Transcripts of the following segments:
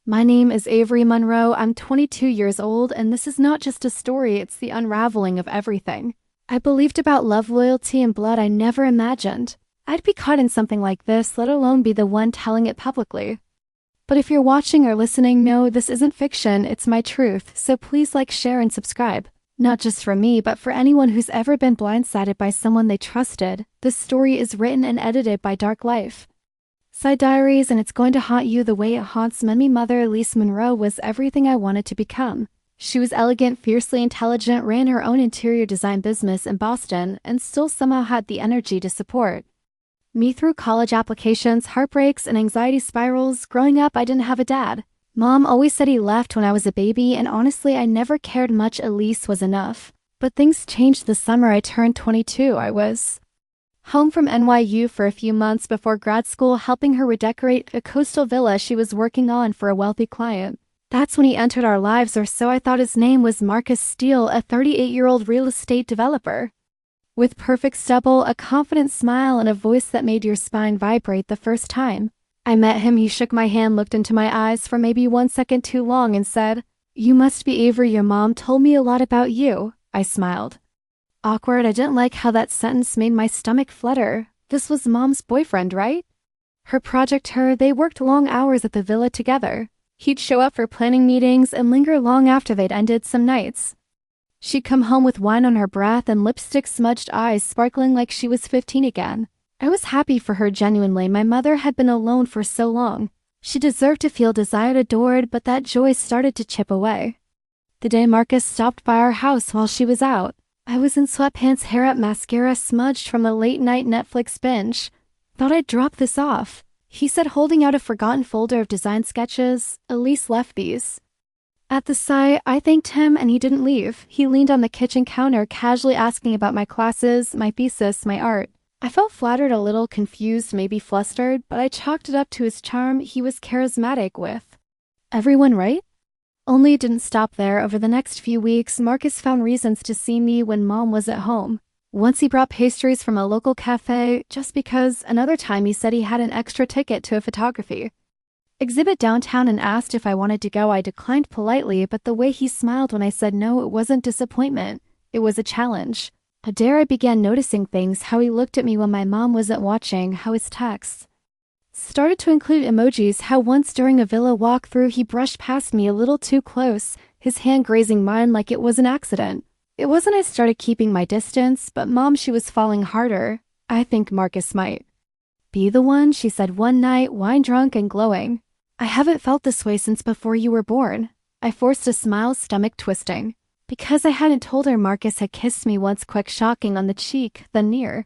My name is Averie Monroe. I'm 22 years old, and this is not just a story, it's the unraveling of everything. I believed about love, loyalty, and blood I never imagined. I'd be caught in something like this, let alone be the one telling it publicly. But if you're watching or listening, no, this isn't fiction, it's my truth, so please like, share, and subscribe. Not just for me, but for anyone who's ever been blindsided by someone they trusted. This story is written and edited by Dark Life. Diaries, and it's going to haunt you the way it haunts me. Mother Elise Monroe was everything I wanted to become. She was elegant, fiercely intelligent, ran her own interior design business in Boston, and still somehow had the energy to support me through college applications, heartbreaks, and anxiety spirals. Growing up, I didn't have a dad. Mom always said he left when I was a baby, and honestly, I never cared much. Elise was enough. But things changed the summer I turned 22. I was home from NYU for a few months before grad school, helping her redecorate a coastal villa she was working on for a wealthy client. That's when he entered our lives, or so I thought. His name was Marcus Steele, a 38-year-old real estate developer with perfect stubble, a confident smile, and a voice that made your spine vibrate. The first time I met him, he shook my hand, looked into my eyes for maybe 1 second too long, and said, "You must be Averie. Your mom told me a lot about you." I smiled. Awkward. I didn't like how that sentence made my stomach flutter. This was Mom's boyfriend, right? Her project. They worked long hours at the villa together. He'd show up for planning meetings and linger long after they'd ended some nights. She'd come home with wine on her breath and lipstick-smudged eyes sparkling like she was 15 again. I was happy for her, genuinely. My mother had been alone for so long. She deserved to feel desired, adored, but that joy started to chip away. The day Marcus stopped by our house while she was out, I was in sweatpants, hair up, mascara smudged from a late-night Netflix binge. Thought I'd drop this off, he said, holding out a forgotten folder of design sketches. Elise left these. At the sight, I thanked him, and he didn't leave. He leaned on the kitchen counter, casually asking about my classes, my thesis, my art. I felt flattered, a little confused, maybe flustered, but I chalked it up to his charm. He was charismatic with everyone, right? Only it didn't stop there. Over the next few weeks, Marcus found reasons to see me when Mom was at home. Once he brought pastries from a local cafe, just because. Another time he said he had an extra ticket to a photography exhibit downtown and asked if I wanted to go. I declined politely, but the way he smiled when I said no, it wasn't disappointment. It was a challenge. A dare. I began noticing things, how he looked at me when my mom wasn't watching, how his texts started to include emojis, how once during a villa walkthrough he brushed past me a little too close, his hand grazing mine like it was an accident. It wasn't I started keeping my distance, but Mom, she was falling harder. I think Marcus might be the one, she said one night, wine drunk and glowing. I haven't felt this way since before you were born. I forced a smile, stomach twisting. Because I hadn't told her Marcus had kissed me once, quick, shocking, on the cheek, then near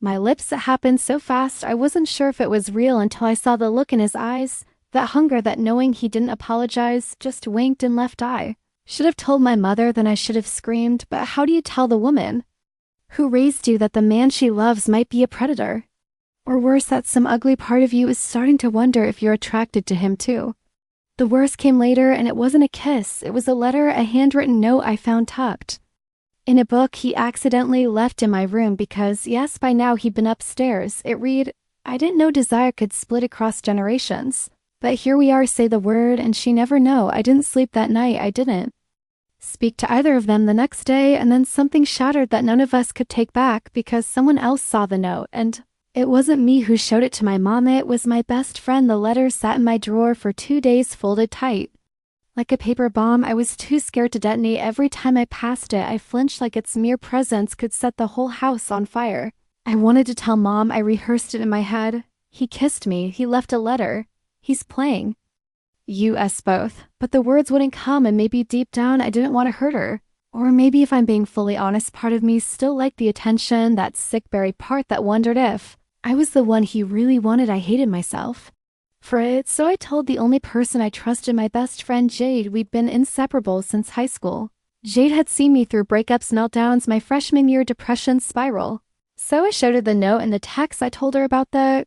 my lips. It happened so fast I wasn't sure if it was real until I saw the look in his eyes, that hunger, that knowing. He didn't apologize, just winked and left. I should have told my mother, then I should have screamed, but how do you tell the woman who raised you that the man she loves might be a predator? Or worse, that some ugly part of you is starting to wonder if you're attracted to him too. The worst came later, and it wasn't a kiss. It was a letter, a handwritten note I found tucked in a book he accidentally left in my room because, yes, by now he'd been upstairs. It read, "I didn't know desire could split across generations. But here we are, say the word, and she never know. I didn't sleep that night. I didn't speak to either of them the next day, and then something shattered that none of us could take back because someone else saw the note, and it wasn't me who showed it to my mom. It was my best friend. The letter sat in my drawer for 2 days, folded tight like a paper bomb. I was too scared to detonate. Every time I passed it, I flinched like its mere presence could set the whole house on fire. I wanted to tell Mom. I rehearsed it in my head. He kissed me. He left a letter. He's playing us both. But the words wouldn't come, and maybe deep down I didn't want to hurt her. Or maybe, if I'm being fully honest, part of me still liked the attention, that sick, buried part that wondered if I was the one he really wanted. I hated myself for it, so I told the only person I trusted, my best friend Jade. We'd been inseparable since high school. Jade had seen me through breakups, meltdowns, my freshman year depression spiral. So I showed her the note and the text. I told her about the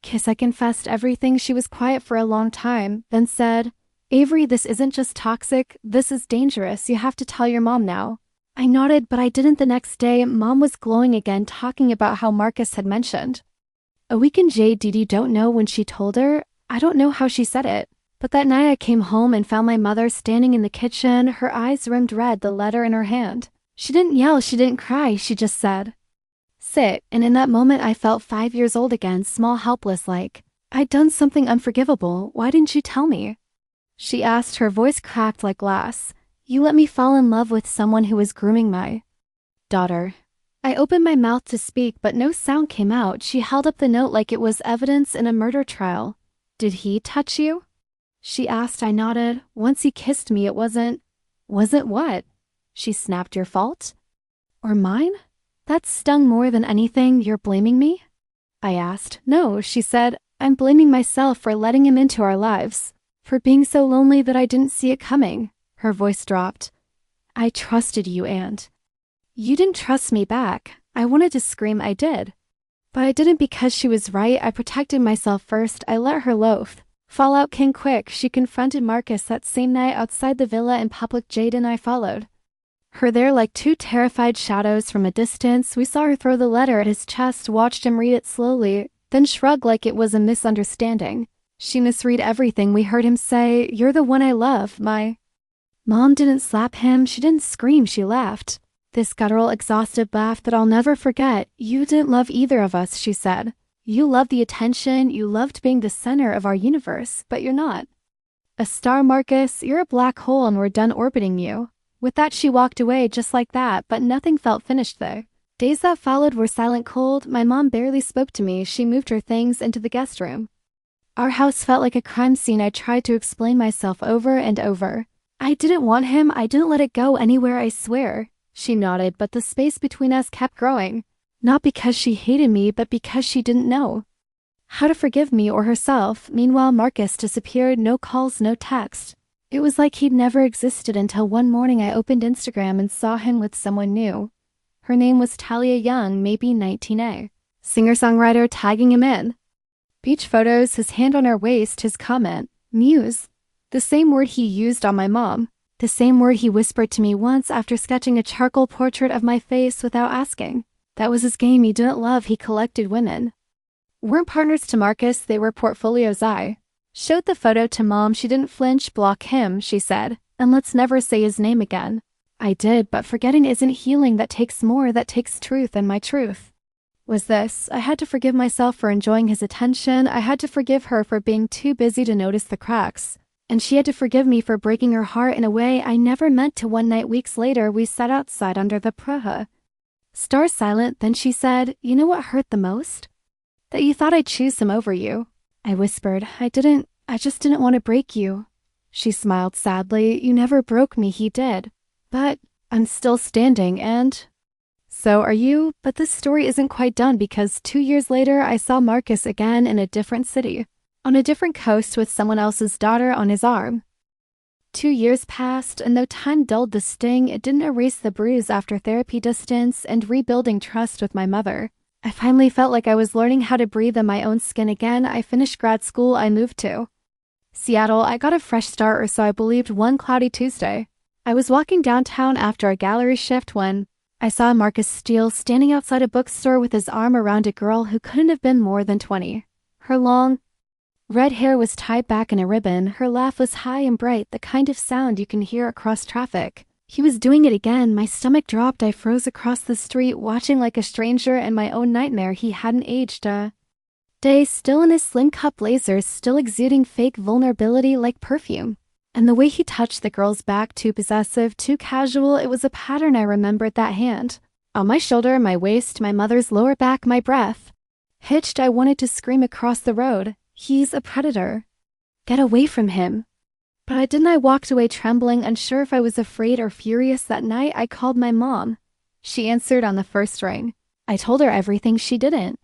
kiss. I confessed everything. She was quiet for a long time, then said, "Averie, this isn't just toxic. This is dangerous. You have to tell your mom now." I nodded, but I didn't. The next day, Mom was glowing again, talking about how Marcus had mentioned a weekend. Jade, Dee don't know when she told her. I don't know how she said it, But that night I came home and found my mother standing in the kitchen, her eyes rimmed red, the letter in her hand. She didn't yell, she didn't cry, she just said, "Sit," and in that moment I felt 5 years old again, small, helpless, like I'd done something unforgivable. Why didn't you tell me? She asked, her voice cracked like glass. You let me fall in love with someone who was grooming my daughter. I opened my mouth to speak, but no sound came out. She held up the note like it was evidence in a murder trial. Did he touch you? She asked. I nodded. Once he kissed me, it wasn't... Wasn't what? She snapped. Your fault? Or mine? That stung more than anything. You're blaming me? I asked. No, she said. I'm blaming myself for letting him into our lives. For being so lonely that I didn't see it coming. Her voice dropped. I trusted you, and... You didn't trust me back. I wanted to scream. I did. But I didn't because she was right. I protected myself first. I let her loaf. Fallout came quick. She confronted Marcus that same night outside the villa in public. Jade and I followed her there like two terrified shadows from a distance. We saw her throw the letter at his chest, watched him read it slowly, then shrug like it was a misunderstanding. She misread everything. We heard him say, "You're the one I love." My mom didn't slap him. She didn't scream. She laughed. This guttural, exhausted laugh that I'll never forget. You didn't love either of us, she said. You loved the attention. You loved being the center of our universe, but you're not a star, Marcus. You're a black hole and we're done orbiting you. With that, she walked away just like that, but nothing felt finished there. Days that followed were silent, cold. My mom barely spoke to me. She moved her things into the guest room. Our house felt like a crime scene. I tried to explain myself over and over. I didn't want him. I didn't let it go anywhere, I swear. She nodded, but the space between us kept growing. Not because she hated me, but because she didn't know how to forgive me or herself. Meanwhile, Marcus disappeared. No calls, no text. It was like he'd never existed until one morning I opened Instagram and saw him with someone new. Her name was Talia Young, maybe 19A. Singer-songwriter, tagging him in. Beach photos, his hand on her waist, his comment, Muse. The same word he used on my mom. The same word he whispered to me once after sketching a charcoal portrait of my face without asking. That was his game. He didn't love, he collected women. Weren't partners to Marcus, they were portfolios. I showed the photo to mom. She didn't flinch. Block him, she said, and let's never say his name again. I did, but forgetting isn't healing. That takes more. That takes truth, and my truth was this. I had to forgive myself for enjoying his attention. I had to forgive her for being too busy to notice the cracks. And she had to forgive me for breaking her heart in a way I never meant to. One night, weeks later, we sat outside under the praha. Star silent, then she said, "You know what hurt the most? That you thought I'd choose him over you." I whispered, I just didn't want to break you. She smiled sadly. You never broke me, he did. But I'm still standing, and... So are you, but this story isn't quite done because 2 years later I saw Marcus again in a different city, on a different coast with someone else's daughter on his arm. 2 years passed, and though time dulled the sting, it didn't erase the bruise after therapy, distance, and rebuilding trust with my mother. I finally felt like I was learning how to breathe in my own skin again. I finished grad school. I moved to Seattle. I got a fresh start, or so I believed, one cloudy Tuesday. I was walking downtown after a gallery shift when I saw Marcus Steele standing outside a bookstore with his arm around a girl who couldn't have been more than 20. Her long, red hair was tied back in a ribbon. Her laugh was high and bright, the kind of sound you can hear across traffic. He was doing it again. My stomach dropped. I froze across the street, watching like a stranger in my own nightmare. He hadn't aged a day, still in his slim-cut blazer, still exuding fake vulnerability like perfume. And the way he touched the girl's back, too possessive, too casual, it was a pattern I remembered. That hand on my shoulder, my waist, my mother's lower back, my breath hitched. I wanted to scream across the road. He's a predator. Get away from him. But I didn't. I walked away trembling, unsure if I was afraid or furious. That night, I called my mom. She answered on the first ring. I told her everything. She didn't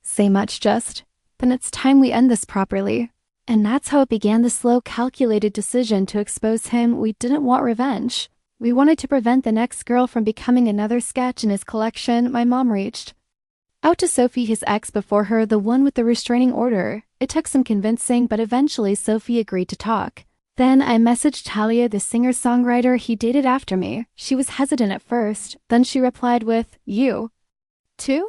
say much, just, "Then it's time we end this properly." And that's how it began, the slow, calculated decision to expose him. We didn't want revenge. We wanted to prevent the next girl from becoming another sketch in his collection. My mom reached out to Sophie, his ex before her, the one with the restraining order. It took some convincing, but eventually Sophie agreed to talk. Then I messaged Talia, the singer-songwriter he dated after me. She was hesitant at first. Then she replied with, "You too?"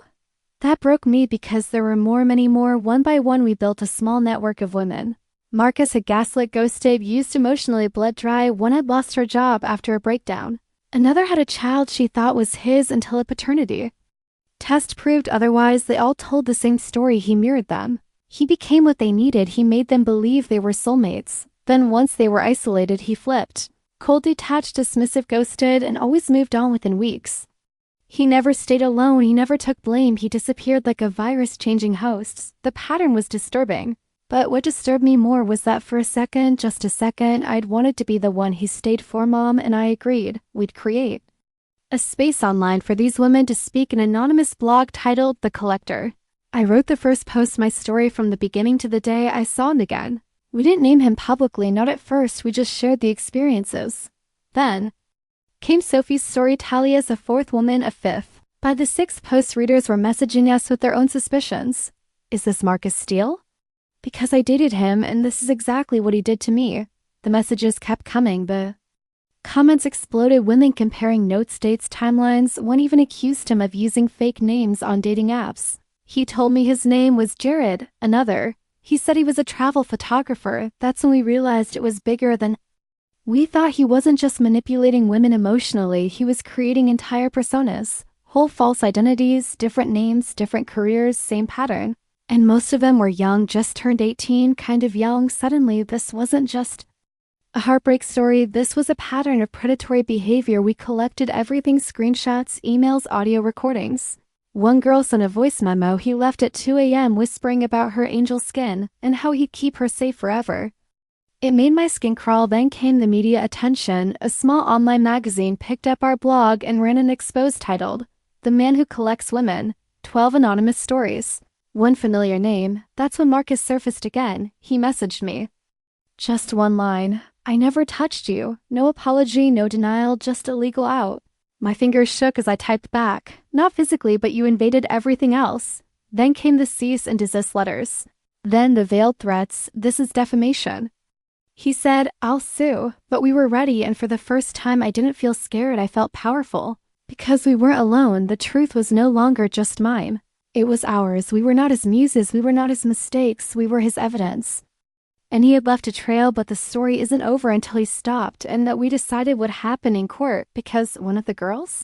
That broke me because there were many more. One by one we built a small network of women Marcus had gaslit, ghosted, used emotionally, bled dry. One had lost her job after a breakdown. Another had a child she thought was his until a paternity test proved otherwise. They all told the same story. He mirrored them. He became what they needed. He made them believe they were soulmates. Then once they were isolated, he flipped. Cold, detached, dismissive, ghosted, and always moved on within weeks. He never stayed alone. He never took blame. He disappeared like a virus changing hosts. The pattern was disturbing. But what disturbed me more was that for a second, just a second, I'd wanted to be the one he stayed for, Mom, and I agreed. We'd create a space online for these women to speak, an anonymous blog titled The Collector. I wrote the first post, my story from the beginning to the day I saw him again. We didn't name him publicly, not at first, we just shared the experiences. Then came Sophie's story, Talia's a fourth woman, a fifth. By the sixth post, readers were messaging us with their own suspicions. Is this Marcus Steele? Because I dated him, and this is exactly what he did to me. The messages kept coming, the comments exploded, women comparing notes, dates, timelines. One even accused him of using fake names on dating apps. He told me his name was Jared. Another, he said he was a travel photographer. That's when we realized it was bigger than. We thought he wasn't just manipulating women emotionally, he was creating entire personas. Whole false identities, different names, different careers, same pattern. And most of them were young, just turned 18, kind of young. Suddenly, this wasn't just a heartbreak story. This was a pattern of predatory behavior. We collected everything: screenshots, emails, audio recordings. One girl sent a voice memo he left at 2 a.m. whispering about her angel skin and how he'd keep her safe forever. It made my skin crawl. Then came the media attention. A small online magazine picked up our blog and ran an expose titled, The Man Who Collects Women, 12 Anonymous Stories. One familiar name. That's when Marcus surfaced again. He messaged me. Just one line. I never touched you. No apology, no denial, just a legal out. My fingers shook as I typed back. Not physically, but you invaded everything else. Then came the cease and desist letters. Then the veiled threats. This is defamation. He said, I'll sue. But we were ready, and for the first time I didn't feel scared. I felt powerful. Because we weren't alone. The truth was no longer just mine. It was ours. We were not his muses. We were not his mistakes. We were his evidence. And he had left a trail, but the story isn't over until he stopped, and that we decided would happen in court because one of the girls?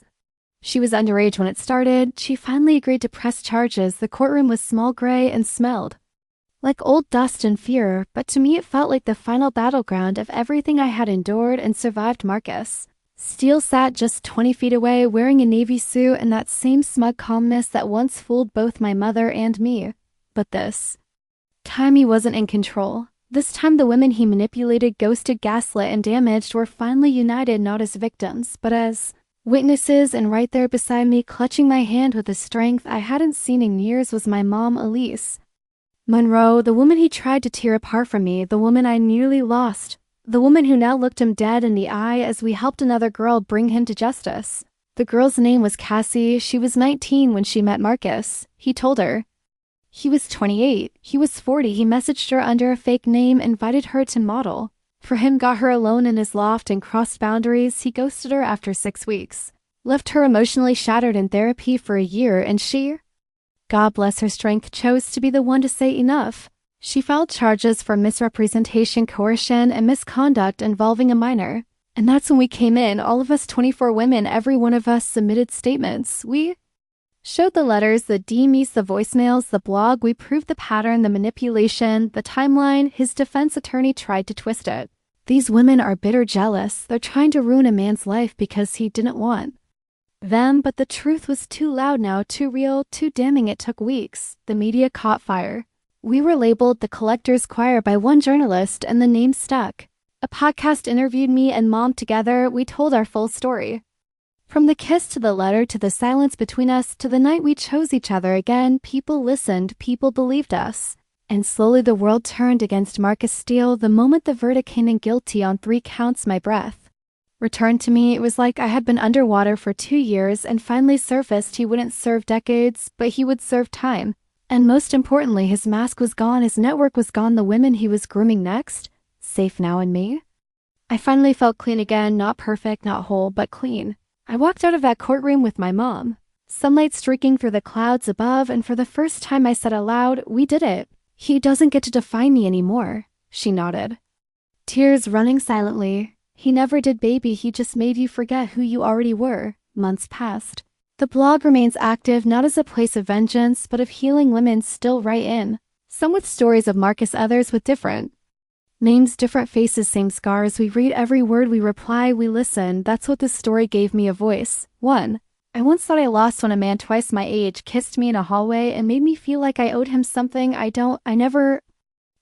She was underage when it started. She finally agreed to press charges. The courtroom was small, gray, and smelled like old dust and fear, but to me it felt like the final battleground of everything I had endured and survived. Marcus Steele sat just 20 feet away, wearing a navy suit and that same smug calmness that once fooled both my mother and me. But this time he wasn't in control. This time the women he manipulated, ghosted, gaslit, and damaged were finally united, not as victims, but as witnesses. And right there beside me, clutching my hand with a strength I hadn't seen in years, was my mom, Elise Monroe, the woman he tried to tear apart from me, the woman I nearly lost. The woman who now looked him dead in the eye as we helped another girl bring him to justice. The girl's name was Cassie. She was 19 when she met Marcus. He told her he was 28. He was 40. He messaged her under a fake name, invited her to model for him, got her alone in his loft, and crossed boundaries. He ghosted her after 6 weeks, left her emotionally shattered in therapy for a year, and she, God bless her strength, chose to be the one to say enough. She filed charges for misrepresentation, coercion, and misconduct involving a minor. And that's when we came in, all of us 24 women. Every one of us submitted statements. We showed the letters, the DMs, the voicemails, the blog. We proved the pattern, the manipulation, the timeline. His defense attorney tried to twist it. These women are bitter, jealous. They're trying to ruin a man's life because he didn't want them. But the truth was too loud now, too real, too damning. It took weeks. The media caught fire. We were labeled the Collector's Choir by one journalist, and the name stuck. A podcast interviewed me and Mom together. We told our full story. From the kiss to the letter to the silence between us to the night we chose each other again, people listened, people believed us. And slowly the world turned against Marcus Steele. The moment the verdict came in guilty on 3 counts, my breath returned to me. It was like I had been underwater for 2 years and finally surfaced. He wouldn't serve decades, but he would serve time. And most importantly, his mask was gone, his network was gone, the women he was grooming next, safe now in me. I finally felt clean again, not perfect, not whole, but clean. I walked out of that courtroom with my mom, sunlight streaking through the clouds above, and for the first time I said aloud, we did it. He doesn't get to define me anymore. She nodded. Tears running silently. He never did, baby, he just made you forget who you already were. Months passed. The blog remains active not as a place of vengeance, but of healing. Women still write in. Some with stories of Marcus, others with different names, different faces, same scars. We read every word, we reply, we listen. That's what this story gave me a voice. 1. I once thought I lost when a man twice my age kissed me in a hallway and made me feel like I owed him something I never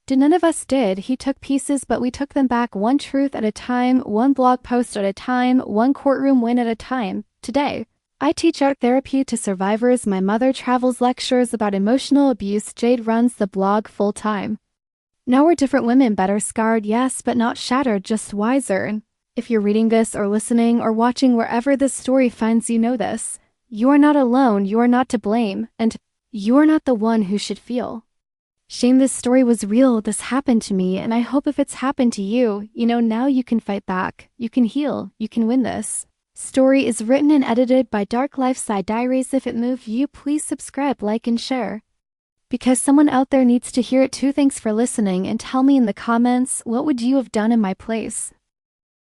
did. None of us did. He took pieces, but we took them back, one truth at a time, one blog post at a time, one courtroom win at a time. Today, I teach art therapy to survivors. My mother travels lectures about emotional abuse. Jade runs the blog full-time. Now we're different women, better scarred, yes, but not shattered, just wiser. If you're reading this or listening or watching, wherever this story finds you, know this. You are not alone, you are not to blame, and you are not the one who should feel shame. This story was real, this happened to me, and I hope if it's happened to you, now you can fight back, you can heal, you can win. This story is written and edited by Dark Lifeside Diaries. If it moved you, please subscribe, like, and share, because someone out there needs to hear it too. Thanks for listening, and tell me in the comments, what would you have done in my place?